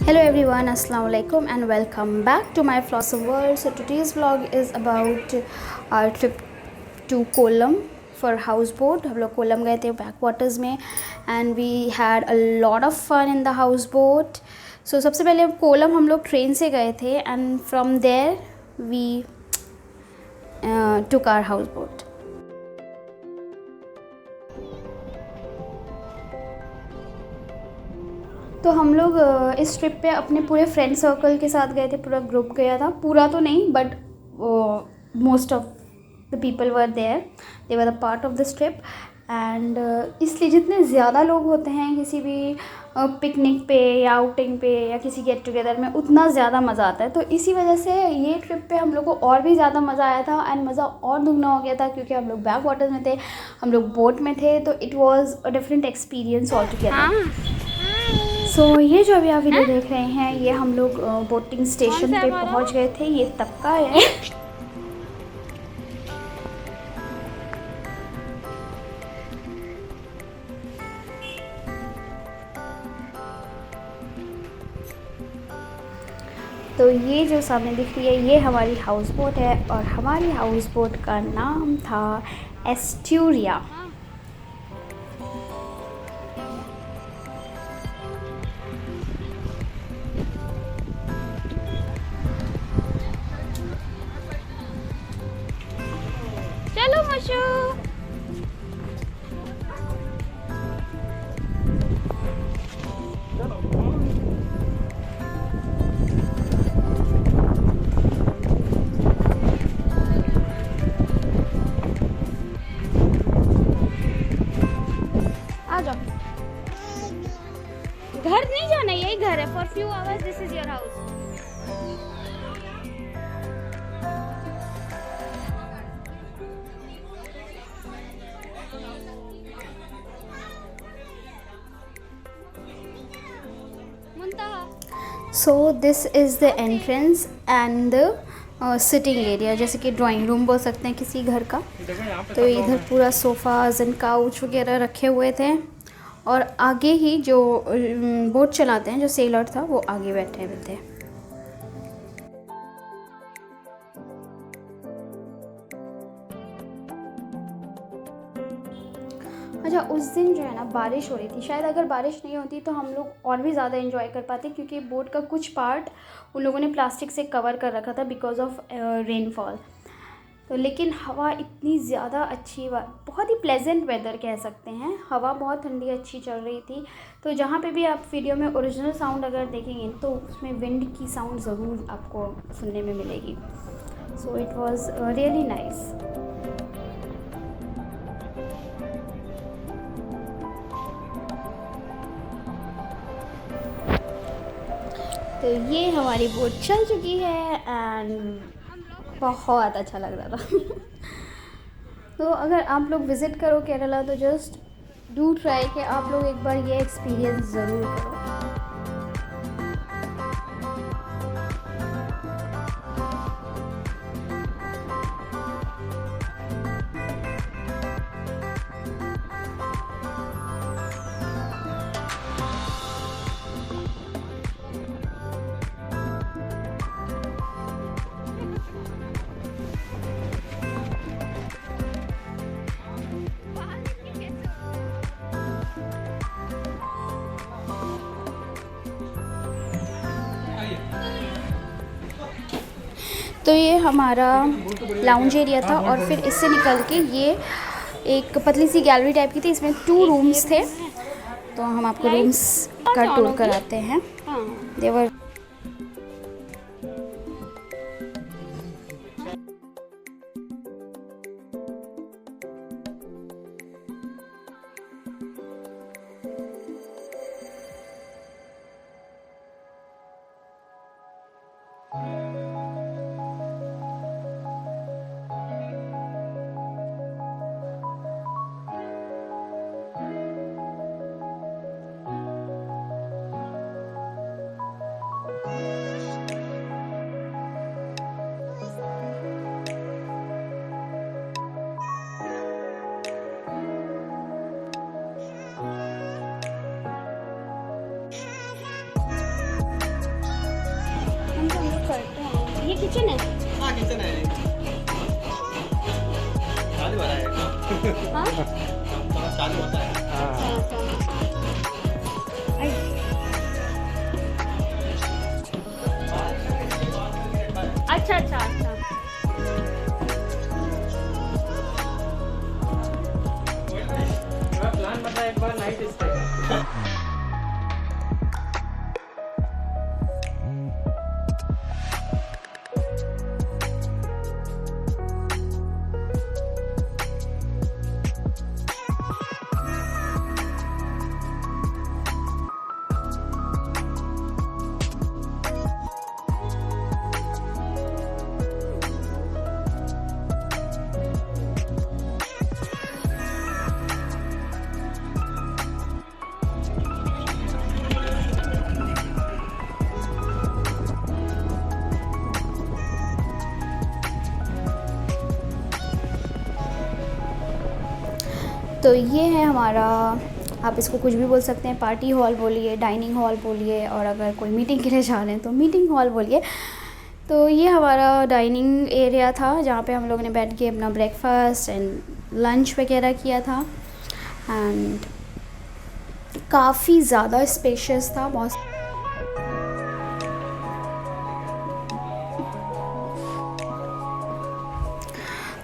Hello everyone, Assalamu alaikum and welcome back to my Flawsome world. So today's vlog is about our trip to Kollam for houseboat. हम लोग कोलम गए थे back waters में and we had a lot of fun in the houseboat. So सबसे पहले कोलम हम लोग train से गए थे and from there we took our houseboat. तो हम लोग इस ट्रिप पे अपने पूरे फ्रेंड सर्कल के साथ गए थे। पूरा ग्रुप गया था, पूरा तो नहीं but most of the people were there, they were the part of this trip. And इसलिए जितने ज़्यादा लोग होते हैं किसी भी पिकनिक पे या आउटिंग पे या किसी गेट टुगेदर में, उतना ज़्यादा मज़ा आता है। तो इसी वजह से ये ट्रिप पे हम लोग को और भी ज़्यादा मज़ा आया था एंड मज़ा और दुगना हो गया था क्योंकि हम लोग बैक वाटर में थे, हम लोग बोट में थे। तो it was a different experience all together. So ये जो अभी आप वीडियो देख रहे हैं, ये हम लोग बोटिंग स्टेशन पे पहुंच गए थे। ये तब का है। तो ये जो सामने दिख रही है ये हमारी हाउस बोट है और हमारी हाउस बोट का नाम था एस्ट्यूरिया। चलो मशू, आ जाओ। घर नहीं जाना, यही घर है। For few hours this is your house. So this is the entrance and the sitting area, जैसे कि ड्राइंग रूम बोल सकते हैं किसी घर का। तो इधर पूरा सोफ़ाज एंड काउच वगैरह रखे हुए थे और आगे ही जो बोट चलाते हैं, जो सेलर था, वो आगे बैठे हुए थे। अच्छा, उस दिन जो है ना बारिश हो रही थी। शायद अगर बारिश नहीं होती तो हम लोग और भी ज़्यादा एंजॉय कर पाते, क्योंकि बोट का कुछ पार्ट उन लोगों ने प्लास्टिक से कवर कर रखा था बिकॉज ऑफ रेनफॉल। तो लेकिन हवा इतनी ज़्यादा अच्छी, बहुत ही प्लेजेंट वेदर कह सकते हैं। हवा बहुत ठंडी अच्छी चल रही थी। तो जहाँ पे भी आप वीडियो में ओरिजिनल साउंड अगर देखेंगे तो उसमें विंड की साउंड ज़रूर आपको सुनने में मिलेगी। So it was really nice. तो ये हमारी बोट चल चुकी है एंड बहुत अच्छा लग रहा था। तो अगर आप लोग विज़िट करो केरला तो जस्ट डू ट्राई कि आप लोग एक बार ये एक्सपीरियंस ज़रूर करो। तो ये हमारा लाउंज एरिया था और फिर इससे निकल के ये एक पतली सी गैलरी टाइप की थी। इसमें 2 रूम्स थे। तो हम आपको रूम्स का टूर कराते हैं। देवर किचन है? हाँ किचन है, चालू वाला है काम। हाँ थोड़ा चालू होता है। अच्छा अच्छा अच्छा। प्लान बता एक बार नाइट स्टे का। तो ये है हमारा, आप इसको कुछ भी बोल सकते हैं, पार्टी हॉल बोलिए, डाइनिंग हॉल बोलिए, और अगर कोई मीटिंग के लिए जा रहे हैं तो मीटिंग हॉल बोलिए। तो ये हमारा डाइनिंग एरिया था जहाँ पे हम लोगों ने बैठ के अपना ब्रेकफास्ट एंड लंच वगैरह किया था। एंड काफ़ी ज़्यादा स्पेशियस था, बहुत।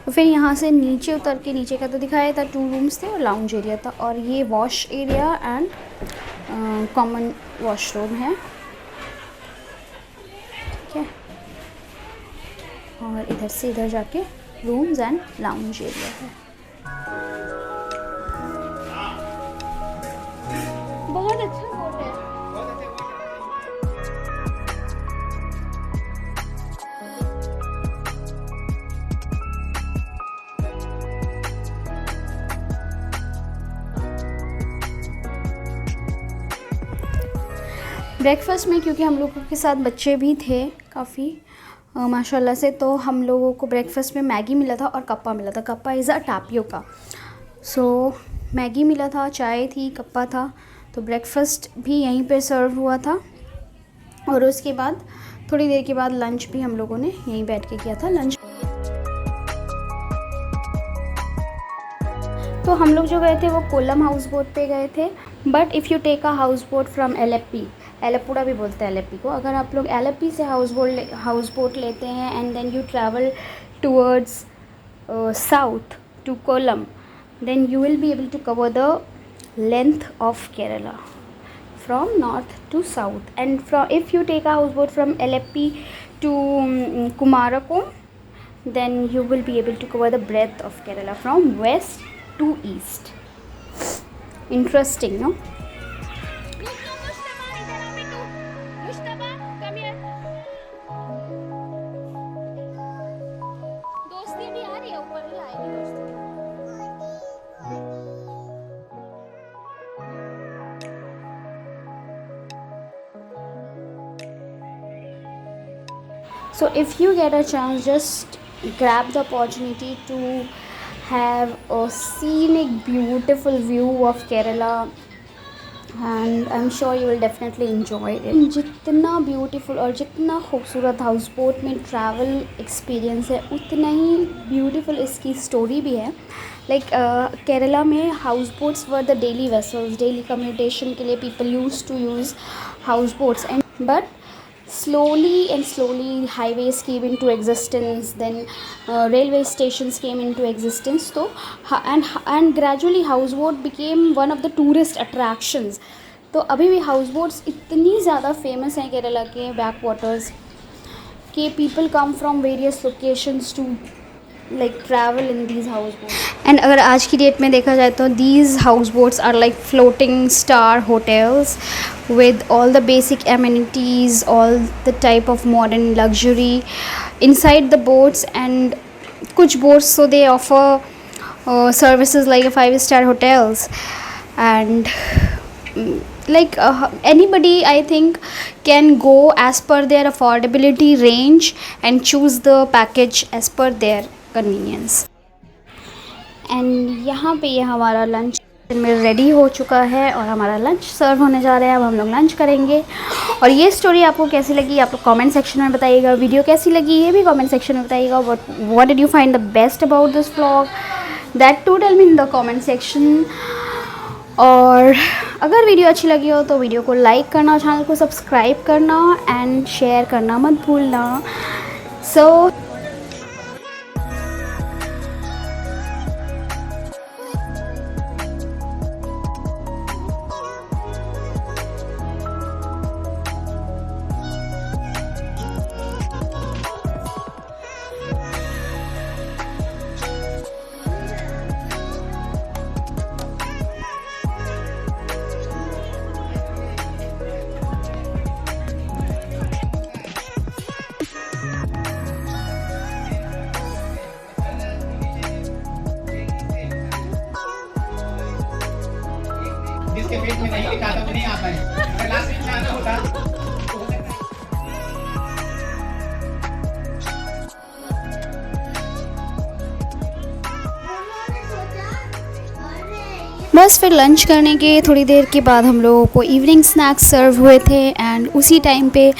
तो फिर यहाँ से नीचे उतर के, नीचे का तो दिखाया था, 2 रूम्स थे और लाउंज एरिया था, और ये wash area and common washroom है, ठीक है। और इधर से इधर जाके रूम्स एंड लाउंज एरिया है। बहुत अच्छा बोट है। ब्रेकफास्ट में, क्योंकि हम लोगों के साथ बच्चे भी थे काफ़ी माशाल्लाह से, तो हम लोगों को ब्रेकफास्ट में मैगी मिला था और कप्पा मिला था। Kappa is a tapioca, so Maggi मिला था, चाय थी, कप्पा था। तो ब्रेकफास्ट भी यहीं पे सर्व हुआ था, और उसके बाद थोड़ी देर के बाद लंच भी हम लोगों ने यहीं बैठ के किया था लंच। तो हम लोग जो गए थे वो कोल्लम हाउस बोट पे गए थे। But if you take a house boat from Alleppey, Alappuzha भी बोलते हैं एलेप्पी को, अगर आप लोग एलेप्पी से हाउस बोट लेते हैं and then you travel towards south to Kollam, then you will be able to cover the length of Kerala from north to south. And if you take a houseboat from Aleppi to Kumarakom, then you will be able to cover the breadth of Kerala from west to east. Interesting, no? दोस्ती भी आ रही है, ऊपर भी आएगी दोस्ती। So if you get a chance, just grab the opportunity to have a scenic, beautiful view of Kerala, and I'm sure you will definitely enjoy it. जितना beautiful और जितना खूबसूरत हाउस बोट में ट्रैवल एक्सपीरियंस है, उतना ही beautiful इसकी story भी है। लाइक केरला में house boats were the daily vessels, daily commutation के लिए people use to use house boats, and but slowly highways came into existence, then railway stations came into existence. So and gradually houseboat became one of the tourist attractions. तो अभी भी houseboats इतनी ज़्यादा famous हैं केरला के back waters कि people come from various locations to like travel in these houseboats. And अगर आज की डेट में देखा जाए तो these houseboats are like floating star hotels with all the basic amenities, all the type of modern luxury inside the boats. And कुछ boats so they offer services like a 5-star hotels, and like anybody I think can go as per their affordability range and choose the package as per their convenience. And यहाँ पे ये हमारा lunch में ready हो चुका है और हमारा लंच सर्व होने जा रहा है। अब हम लोग लंच करेंगे। और ये स्टोरी आपको कैसी लगी आप लोग कमेंट सेक्शन में बताइएगा। वीडियो कैसी लगी ये भी कमेंट सेक्शन में बताइएगा। What did you find the best about this vlog, that to tell me in the comment section. और अगर वीडियो अच्छी लगी हो तो वीडियो को लाइक करना, चैनल को सब्सक्राइब करना एंड शेयर करना मत भूलना। सो जिसके पेट में नहीं लिखा था वो नहीं आता है। क्लास में आना होता तो हो सकता है। बस फिर लंच करने के थोड़ी देर के बाद हम लोगों को इवनिंग स्नैक्स सर्व हुए थे एंड उसी टाइम पे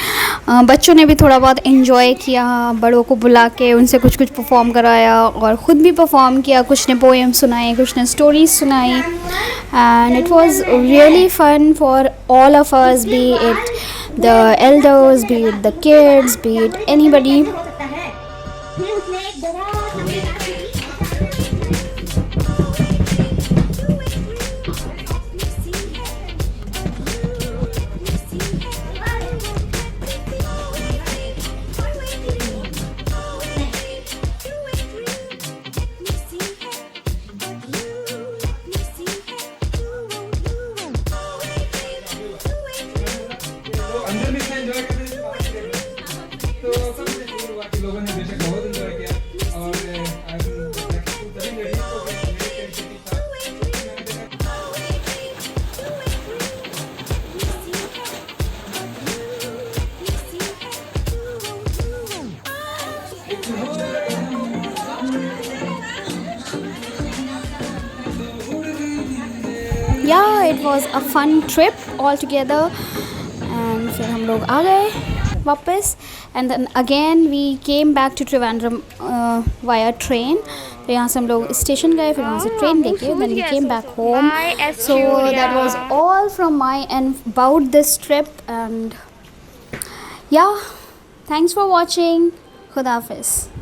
बच्चों ने भी थोड़ा बहुत इन्जॉय किया। बड़ों को बुला के उनसे कुछ कुछ परफॉर्म कराया और ख़ुद भी परफॉर्म किया। कुछ ने पोएम सुनाए, कुछ ने स्टोरीज सुनाई and it was really fun for all of us, be it the elders, be it the kids, be it anybody. अंदर में इतना एंजॉय करते थे तो सबसे दूर हुआ कि लोगों ने बेशक बहुत एंजॉय किया। और सभी लेडीज को मेरे इनिशिएटिव था मैंने देखा। Yeah, it was a fun trip all together and फिर हम लोग आ गए वापस and then again we came back to Trivandrum via train. तो यहाँ से हम लोग स्टेशन गए, फिर वहाँ से ट्रेन लेके then we came back home. So that was all from my and about this trip and yeah thanks for watching. खुदा हाफिज़।